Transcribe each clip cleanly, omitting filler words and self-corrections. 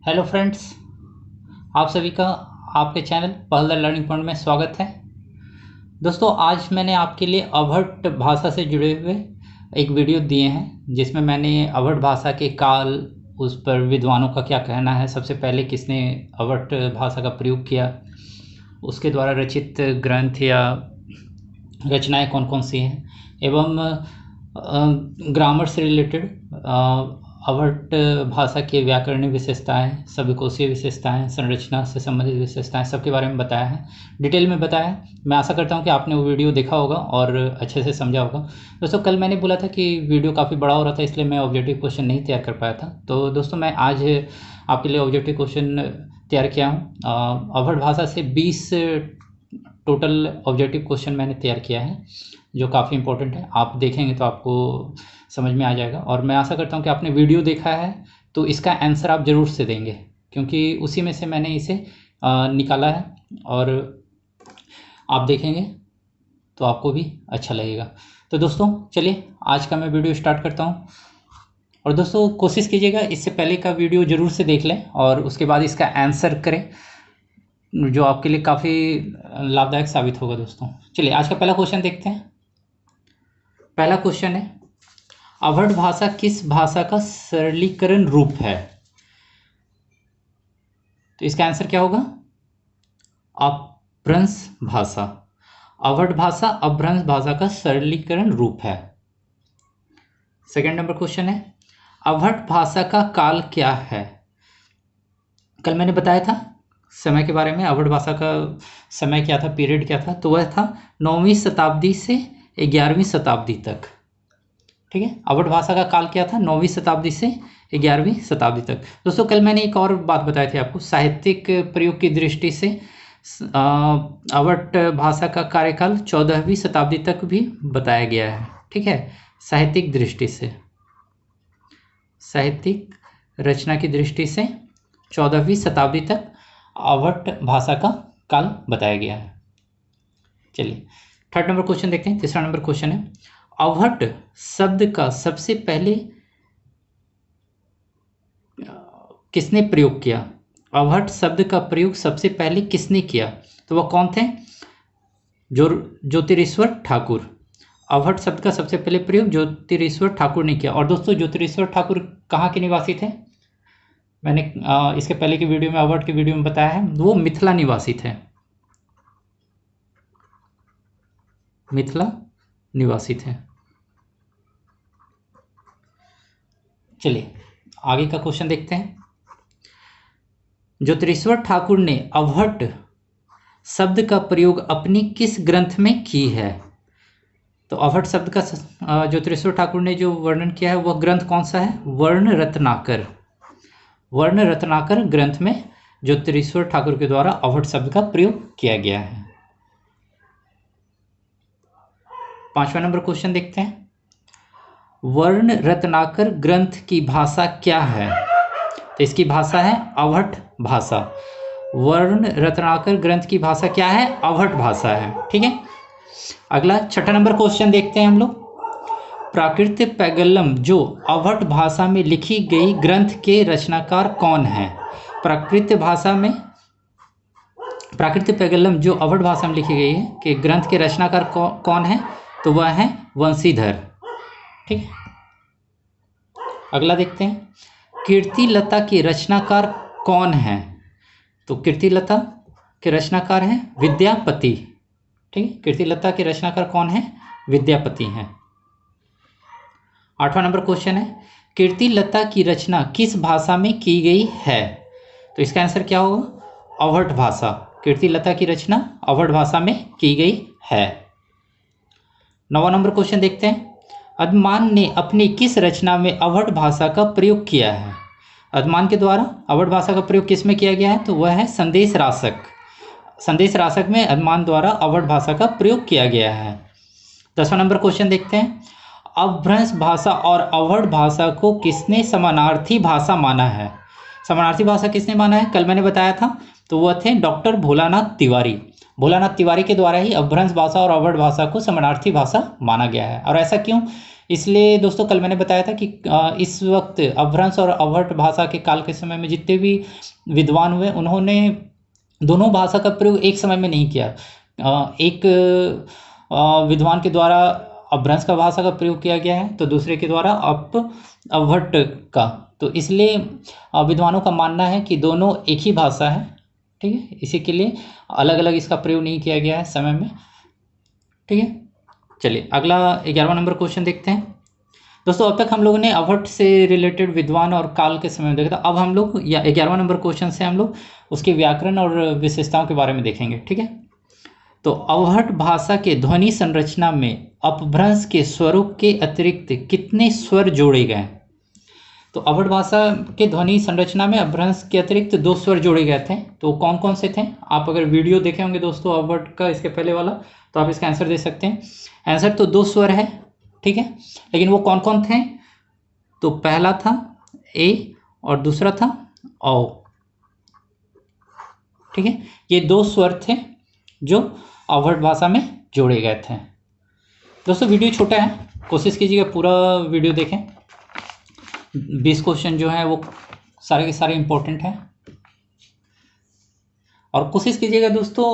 Hello friends, आप सभी का आपके चैनल पहल द लर्निंग पॉइंट में स्वागत है। दोस्तों, आज मैंने आपके लिए अवहट भाषा से जुड़े हुए एक वीडियो दिए हैं जिसमें मैंने अवहट भाषा के काल, उस पर विद्वानों का क्या कहना है, सबसे पहले किसने अवहट भाषा का प्रयोग किया, उसके द्वारा रचित ग्रंथ या रचनाएं कौन कौन सी हैं, एवं ग्रामर से रिलेटेड अवहट भाषा के व्याकरणीय विशेषताएं, शब्दकोशीय विशेषताएं, संरचना से संबंधित विशेषताएं, सबके बारे में बताया है, डिटेल में बताया है। मैं आशा करता हूं कि आपने वो वीडियो देखा होगा और अच्छे से समझा होगा। दोस्तों, कल मैंने बोला था कि वीडियो काफ़ी बड़ा हो रहा था, इसलिए मैं ऑब्जेक्टिव क्वेश्चन नहीं तैयार कर पाया था। तो दोस्तों, मैं आज आपके लिए ऑब्जेक्टिव क्वेश्चन तैयार किया हूँ। अवहट भाषा से 20 टोटल ऑब्जेक्टिव क्वेश्चन मैंने तैयार किया है, जो काफ़ी इंपॉर्टेंट है। आप देखेंगे तो आपको समझ में आ जाएगा, और मैं आशा करता हूँ कि आपने वीडियो देखा है तो इसका आंसर आप ज़रूर से देंगे, क्योंकि उसी में से मैंने इसे निकाला है, और आप देखेंगे तो आपको भी अच्छा लगेगा। तो दोस्तों, चलिए आज का मैं वीडियो स्टार्ट करता हूँ। और दोस्तों, कोशिश कीजिएगा इससे पहले का वीडियो ज़रूर से देख लें और उसके बाद इसका आंसर करें, जो आपके लिए काफ़ी लाभदायक साबित होगा। दोस्तों, चलिए आज का पहला क्वेश्चन देखते हैं। पहला क्वेश्चन है, अवहट भाषा किस भाषा का सरलीकरण रूप है? तो इसका आंसर क्या होगा? अपभ्रंश भाषा। अवहट भाषा अपभ्रंश भाषा का सरलीकरण रूप है। सेकंड नंबर क्वेश्चन है, अवहट भाषा का काल क्या है? कल मैंने बताया था समय के बारे में, अवहट भाषा का समय क्या था, पीरियड क्या था, तो वह था 9वीं शताब्दी से 11वीं शताब्दी तक। ठीक है, अवहट भाषा का काल क्या था? 9वीं शताब्दी से 11वीं शताब्दी तक। दोस्तों, कल मैंने एक और बात बताई थी आपको, साहित्यिक प्रयोग की दृष्टि से अवहट भाषा का कार्यकाल 14वीं शताब्दी तक भी बताया गया है। ठीक है, साहित्यिक दृष्टि से, साहित्यिक रचना की दृष्टि से 14वीं शताब्दी तक अवहट भाषा का काल बताया गया है। चलिए थर्ड नंबर क्वेश्चन देखते हैं। तीसरा नंबर क्वेश्चन है, अवहट शब्द का सबसे पहले किसने प्रयोग किया? अवहट शब्द का प्रयोग सबसे पहले किसने किया? तो वह कौन थे? ज्योतिरीश्वर ठाकुर। अवहट शब्द का सबसे पहले प्रयोग ज्योतिरीश्वर ठाकुर ने किया। और दोस्तों, ज्योतिरीश्वर ठाकुर कहाँ के निवासी थे? मैंने इसके पहले की वीडियो में, अवहट की वीडियो में बताया है, वो मिथिला निवासी थे। मिथिला निवासी थे। चलिए आगे का क्वेश्चन देखते हैं। ज्योतिरीश्वर ठाकुर ने अवहट शब्द का प्रयोग अपनी किस ग्रंथ में की है? तो अवहट शब्द का ज्योतिरीश्वर ठाकुर ने जो वर्णन किया है वह ग्रंथ कौन सा है? वर्ण रत्नाकर। वर्ण रत्नाकर ग्रंथ में ज्योतिरीश्वर ठाकुर के द्वारा अवहट शब्द का प्रयोग किया गया है। पांचवा नंबर क्वेश्चन देखते हैं, वर्ण रत्नाकर ग्रंथ की भाषा क्या है? तो इसकी भाषा है अवहट भाषा। वर्ण रत्नाकर ग्रंथ की भाषा क्या है? अवहट भाषा है। ठीक है, अगला छठा नंबर क्वेश्चन देखते हैं हम लोग। प्राकृत पैगल्लम जो अवहट भाषा में लिखी गई ग्रंथ के रचनाकार कौन है? प्राकृत पैगल्लम जो अवहट भाषा में लिखी गई है कि ग्रंथ के रचनाकार कौन है? तो वह है वंशीधर। ठीक है, अगला देखते हैं, कीर्तिलता के रचनाकार कौन है? तो कीर्तिलता के रचनाकार हैं विद्यापति। ठीक है, कीर्तिलता के रचनाकार कौन है? विद्यापति हैं। आठवां नंबर क्वेश्चन है, कीर्तिलता की रचना किस भाषा में की गई है? तो इसका आंसर क्या होगा? अवहट भाषा। कीर्तिलता की रचना अवहट भाषा में की गई है। नौवां नंबर क्वेश्चन देखते हैं, अदमान ने अपनी किस रचना में अवहट भाषा का प्रयोग किया है? अदमान के द्वारा अवहट भाषा का प्रयोग किस में किया गया है? तो वह है संदेश रासक। संदेश रासक में अदमान द्वारा अवहट भाषा का प्रयोग किया गया है। 10वां नंबर क्वेश्चन देखते हैं, अपभ्रंश भाषा और अवहट भाषा को किसने समानार्थी भाषा माना है? समानार्थी भाषा किसने माना है? कल मैंने बताया था, तो वह थे डॉक्टर भोलानाथ तिवारी। भोलानाथ तिवारी के द्वारा ही अपभ्रंश भाषा और अवहट भाषा को समानार्थी भाषा माना गया है। और ऐसा क्यों? इसलिए दोस्तों कल मैंने बताया था कि इस वक्त अपभ्रंश और अवहट भाषा के काल के समय में जितने भी विद्वान हुए उन्होंने दोनों भाषा का प्रयोग एक समय में नहीं किया। एक विद्वान के द्वारा अपभ्रंश का भाषा का प्रयोग किया गया है तो दूसरे के द्वारा अवहट का। तो इसलिए विद्वानों का मानना है कि दोनों एक ही भाषा है, ठीक है, इसी के लिए अलग अलग इसका प्रयोग नहीं किया गया है समय में, ठीक है। चलिए अगला 11वां नंबर क्वेश्चन देखते हैं। दोस्तों अब तक हम लोगों ने अवहट से रिलेटेड विद्वान और काल के समय में देखा था। अब हम लोग 11वां नंबर क्वेश्चन से हम लोग उसके व्याकरण और विशेषताओं के बारे में देखेंगे, ठीक है। तो अवहट भाषा के ध्वनि संरचना में अपभ्रंश के स्वरों के अतिरिक्त कितने स्वर जोड़े गए? तो अवहट भाषा के ध्वनि संरचना में अपभ्रंश के अतिरिक्त 2 स्वर जोड़े गए थे। तो कौन कौन से थे? आप अगर वीडियो देखे होंगे दोस्तों अवहट का इसके पहले वाला, तो आप इसका आंसर दे सकते हैं। आंसर तो 2 स्वर है, ठीक है, लेकिन वो कौन कौन थे? तो पहला था ए और दूसरा था औ, ठीक है। ये 2 स्वर थे जो अवहट भाषा में जोड़े गए थे। दोस्तों वीडियो छोटा है, कोशिश कीजिएगा पूरा वीडियो देखें। 20 क्वेश्चन जो हैं वो सारे के सारे इंपॉर्टेंट हैं और कोशिश कीजिएगा दोस्तों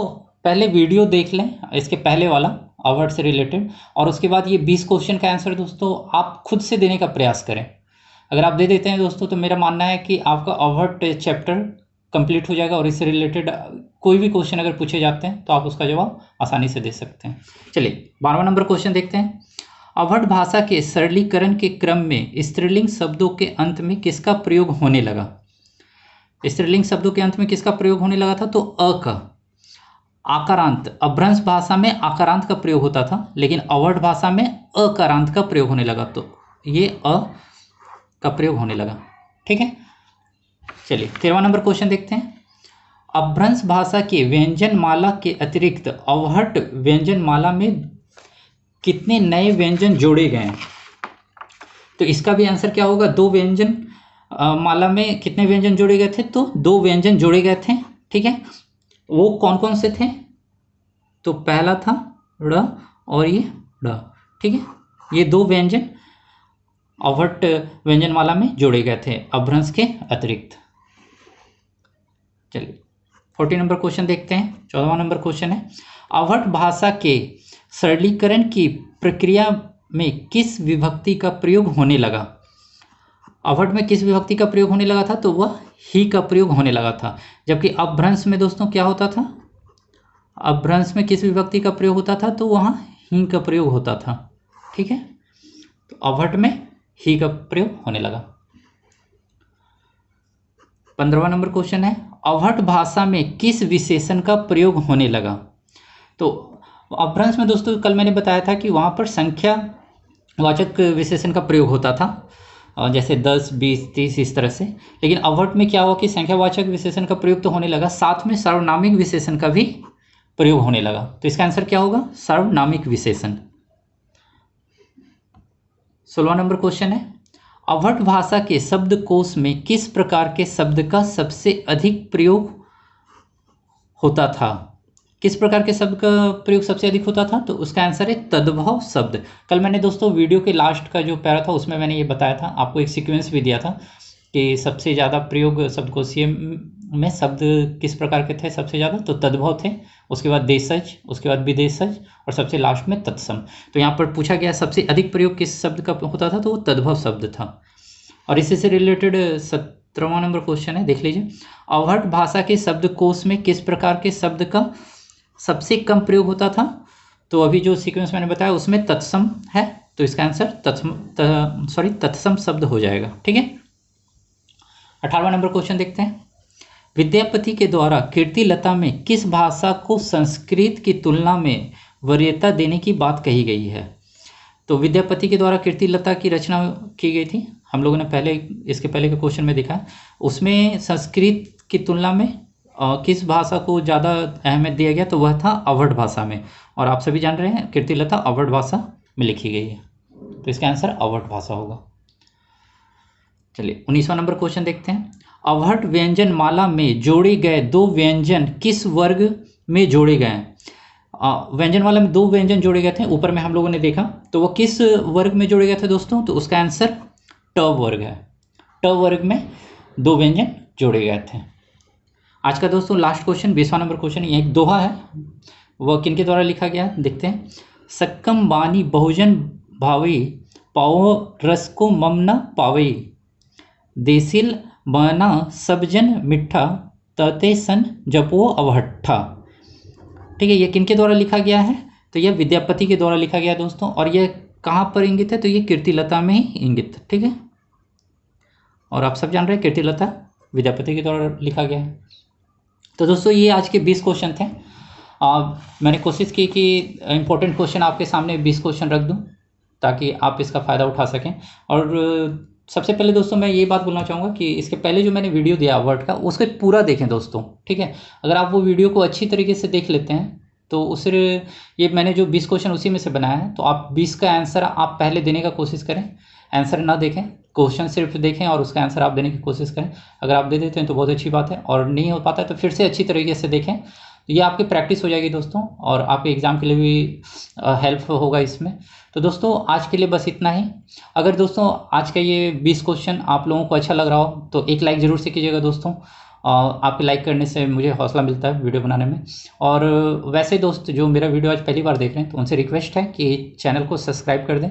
पहले वीडियो देख लें इसके पहले वाला अवहट से रिलेटेड, और उसके बाद ये 20 क्वेश्चन का आंसर दोस्तों आप खुद से देने का प्रयास करें। अगर आप दे देते हैं दोस्तों तो मेरा मानना है कि आपका अवहट चैप्टर कंप्लीट हो जाएगा और इससे रिलेटेड कोई भी क्वेश्चन अगर पूछे जाते हैं तो आप उसका जवाब आसानी से दे सकते हैं। चलिए 12वां नंबर क्वेश्चन देखते हैं। अवहट भाषा के सरलीकरण के क्रम में स्त्रीलिंग शब्दों के अंत में किसका प्रयोग होने लगा? स्त्रीलिंग शब्दों के अंत में किसका प्रयोग होने लगा था? तो अ का। आकारांत, अपभ्रंश भाषा में आकारांत का प्रयोग होता था, लेकिन अवहट भाषा में अकारांत का प्रयोग होने लगा, तो ये अ का प्रयोग होने लगा, ठीक है। चलिए 13वां नंबर क्वेश्चन देखते हैं। अपभ्रंश भाषा के व्यंजन माला के अतिरिक्त अवहट व्यंजन माला में कितने नए व्यंजन जोड़े गए हैं? तो इसका भी आंसर क्या होगा? 2 व्यंजन माला में कितने व्यंजन जोड़े गए थे? तो 2 व्यंजन जोड़े गए थे, ठीक है। वो कौन कौन से थे? तो पहला था ड़ और ये ड़, ठीक है। ये 2 व्यंजन अवहट व्यंजन माला में जोड़े गए थे अपभ्रंश के अतिरिक्त। चलिए 14 नंबर क्वेश्चन देखते हैं। 14वां नंबर क्वेश्चन है, अवहट भाषा के सरलीकरण की प्रक्रिया में किस विभक्ति का प्रयोग होने लगा? अवहट में किस विभक्ति का प्रयोग होने लगा था? तो वह ही का प्रयोग होने लगा था। जबकि अपभ्रंश में दोस्तों क्या होता था? अपभ्रंश में किस विभक्ति का प्रयोग होता था? तो वहाँ ही का प्रयोग होता था, ठीक है। तो अवहट में ही का प्रयोग होने लगा। 15वां नंबर क्वेश्चन है, अवहट भाषा में किस विशेषण का प्रयोग होने लगा? तो अपभ्रंश में दोस्तों कल मैंने बताया था कि वहाँ पर संख्या वाचक विशेषण का प्रयोग होता था, जैसे 10, 20, 30 इस तरह से। लेकिन अवहट में क्या हुआ कि संख्यावाचक विशेषण का प्रयोग तो होने लगा, साथ में सार्वनामिक विशेषण का भी प्रयोग होने लगा। तो इसका आंसर क्या होगा? सार्वनामिक विशेषण। 16वां नंबर क्वेश्चन है, अवहट भाषा के शब्दकोश में किस प्रकार के शब्द का सबसे अधिक प्रयोग होता था? किस प्रकार के शब्द का प्रयोग सबसे अधिक होता था? तो उसका आंसर है तद्भव शब्द। कल मैंने दोस्तों वीडियो के लास्ट का जो पैरा था उसमें मैंने ये बताया था, आपको एक सीक्वेंस भी दिया था कि सबसे ज़्यादा प्रयोग शब्दकोशीय में शब्द किस प्रकार के थे सबसे ज़्यादा? तो तद्भव थे, उसके बाद देशज, उसके बाद विदेशज और सबसे लास्ट में तत्सम। तो यहाँ पर पूछा गया सबसे अधिक प्रयोग किस शब्द का होता था? तो वो तद्भव शब्द था। और इसी से रिलेटेड 17वां नंबर क्वेश्चन है, देख लीजिए। अवहट भाषा के शब्दकोश में किस प्रकार के शब्द का सबसे कम प्रयोग होता था? तो अभी जो सीक्वेंस मैंने बताया उसमें तत्सम है, तो इसका आंसर तत्सम शब्द हो जाएगा, ठीक है। 18वां नंबर क्वेश्चन देखते हैं। विद्यापति के द्वारा कीर्तिलता में किस भाषा को संस्कृत की तुलना में वरीयता देने की बात कही गई है? तो विद्यापति के द्वारा कीर्तिलता की रचना की गई थी, हम लोगों ने पहले इसके पहले के क्वेश्चन में देखा। उसमें संस्कृत की तुलना में किस भाषा को ज़्यादा अहमियत दिया गया? तो वह था अवहट भाषा में। और आप सभी जान रहे हैं कीर्तिलता अवहट भाषा में लिखी गई है, तो इसका आंसर अवहट भाषा होगा। चलिए 19वां नंबर क्वेश्चन देखते हैं। अवहट व्यंजन माला में जोड़े गए 2 व्यंजन किस वर्ग में जोड़े गए हैं? व्यंजन वाला में 2 व्यंजन जोड़े गए थे, ऊपर में हम लोगों ने देखा, तो वो किस वर्ग में जोड़े गए थे दोस्तों? तो उसका आंसर ट वर्ग है। ट वर्ग में 2 व्यंजन जोड़े गए थे। आज का दोस्तों लास्ट क्वेश्चन, 20वां नंबर क्वेश्चन, ये एक दोहा है, वह किनके द्वारा लिखा गया देखते हैं। सक्कम बानी बहुजन भावी, पाओ रस को मम न पावई, देसिल बना सब जन मिठा, तते सन जपो अवहट्ठा। ठीक है, ये किनके द्वारा लिखा गया है? तो यह विद्यापति के द्वारा लिखा गया दोस्तों। और यह कहाँ पर इंगित है? तो ये कीर्तिलता में ही इंगित, ठीक है। और आप सब जान रहे हैं कीर्तिलता विद्यापति के द्वारा लिखा गया है। तो दोस्तों ये आज के 20 क्वेश्चन थे। मैंने कोशिश की कि इम्पोर्टेंट क्वेश्चन आपके सामने 20 क्वेश्चन रख दूं ताकि आप इसका फ़ायदा उठा सकें। और सबसे पहले दोस्तों मैं ये बात बोलना चाहूँगा कि इसके पहले जो मैंने वीडियो दिया वर्ड का, उसको पूरा देखें दोस्तों, ठीक है। अगर आप वो वीडियो को अच्छी तरीके से देख लेते हैं तो उससे ये मैंने जो 20 क्वेश्चन उसी में से बनाया है, तो आप 20 का आंसर आप पहले देने का कोशिश करें। आंसर ना देखें, क्वेश्चन सिर्फ देखें और उसका आंसर आप देने की कोशिश करें। अगर आप दे देते हैं तो बहुत अच्छी बात है, और नहीं हो पाता है तो फिर से अच्छी तरीके से देखें। तो ये आपकी प्रैक्टिस हो जाएगी दोस्तों, और आपके एग्ज़ाम के लिए भी हेल्प होगा इसमें। तो दोस्तों आज के लिए बस इतना ही। अगर दोस्तों आज का ये 20 क्वेश्चन आप लोगों को अच्छा लग रहा हो तो एक लाइक ज़रूर से कीजिएगा दोस्तों। आपके लाइक करने से मुझे हौसला मिलता है वीडियो बनाने में। और वैसे दोस्त जो मेरा वीडियो आज पहली बार देख रहे हैं तो उनसे रिक्वेस्ट है कि चैनल को सब्सक्राइब कर दें।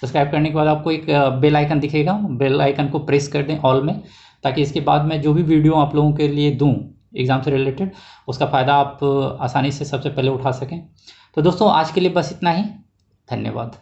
सब्सक्राइब करने के बाद आपको एक बेल आइकन दिखेगा, बेल आइकन को प्रेस कर दें ऑल में, ताकि इसके बाद मैं जो भी वीडियो आप लोगों के लिए दूँ एग्ज़ाम से रिलेटेड, उसका फ़ायदा आप आसानी से सबसे पहले उठा सकें। तो दोस्तों आज के लिए बस इतना ही। धन्यवाद।